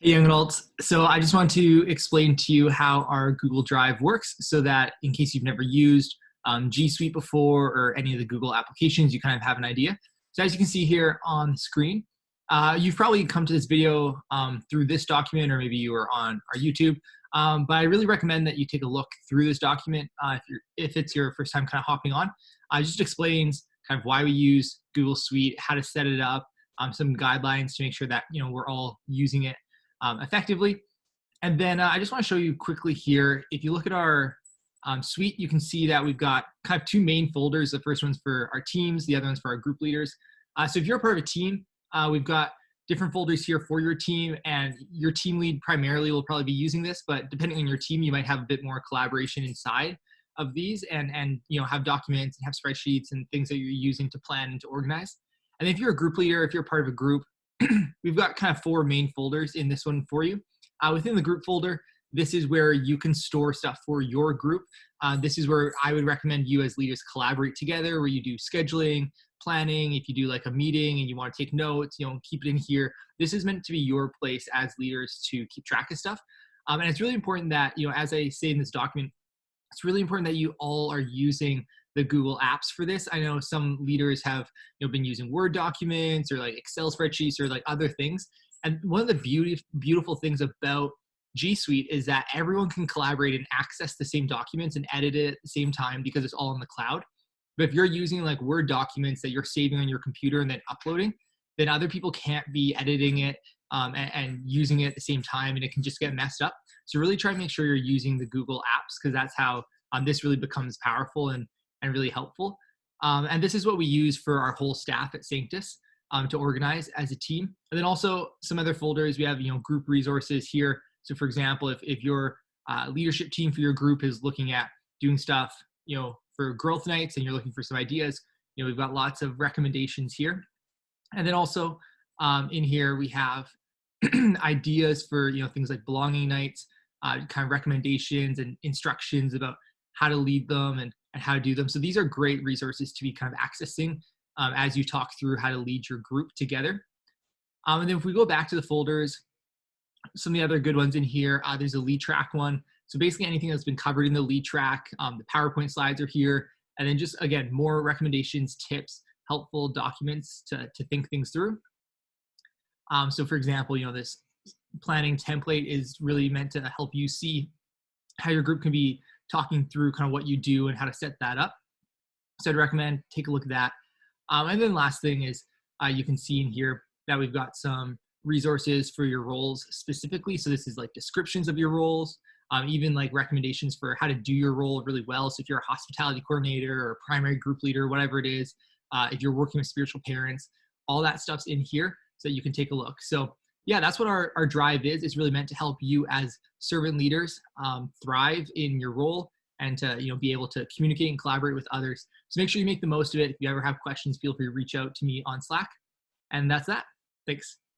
Hey, young adults. So I just want to explain to you how our Google Drive works so that in case you've never used G Suite before or any of the Google applications, you kind of have an idea. So as you can see here on the screen, you've probably come to this video through this document, or maybe you were on our YouTube. But I really recommend that you take a look through this document if it's your first time kind of hopping on. It just explains kind of why we use Google Suite, how to set it up, some guidelines to make sure that we're all using it effectively. And then I just want to show you quickly here. If you look at our suite, you can see that we've got kind of two main folders. The first one's for our teams, the other one's for our group leaders. So if you're a part of a team, we've got different folders here for your team, and your team lead primarily will probably be using this, but depending on your team, you might have a bit more collaboration inside of these and have documents and have spreadsheets and things that you're using to plan and to organize. And if you're a group leader, if you're part of a group, we've got kind of four main folders in this one for you. Within the group folder, this is where you can store stuff for your group. This is where I would recommend you as leaders collaborate together, where you do scheduling, planning. If you do like a meeting and you want to take notes, keep it in here. This is meant to be your place as leaders to keep track of stuff. And it's really important that, as I say in this document, it's really important that you all are using the Google apps for this. I know some leaders have been using Word documents or like Excel spreadsheets or like other things. And one of the beautiful things about G Suite is that everyone can collaborate and access the same documents and edit it at the same time because it's all in the cloud. But if you're using like Word documents that you're saving on your computer and then uploading, then other people can't be editing it and using it at the same time, and it can just get messed up. So really try to make sure you're using the Google apps, because that's how this really becomes powerful and really helpful. And this is what we use for our whole staff at Sanctus to organize as a team. And then also some other folders, we have group resources here. So for example, if your leadership team for your group is looking at doing stuff for growth nights and you're looking for some ideas, we've got lots of recommendations here. And then also in here we have ideas for things like belonging nights, kind of recommendations and instructions about how to lead them and how to do them. So these are great resources to be kind of accessing as you talk through how to lead your group together. And then if we go back to the folders, some of the other good ones in here, there's a lead track one. So basically anything that's been covered in the lead track, the PowerPoint slides are here. And then just, again, more recommendations, tips, helpful documents to think things through. So for example, this planning template is really meant to help you see how your group can be talking through kind of what you do and how to set that up. So I'd recommend take a look at that. And then last thing is you can see in here that we've got some resources for your roles specifically. So this is like descriptions of your roles, even like recommendations for how to do your role really well. So if you're a hospitality coordinator or primary group leader, whatever it is, if you're working with spiritual parents, all that stuff's in here so that you can take a look. So yeah, that's what our drive is. It's really meant to help you as servant leaders thrive in your role and to be able to communicate and collaborate with others. So make sure you make the most of it. If you ever have questions, feel free to reach out to me on Slack. And that's that. Thanks.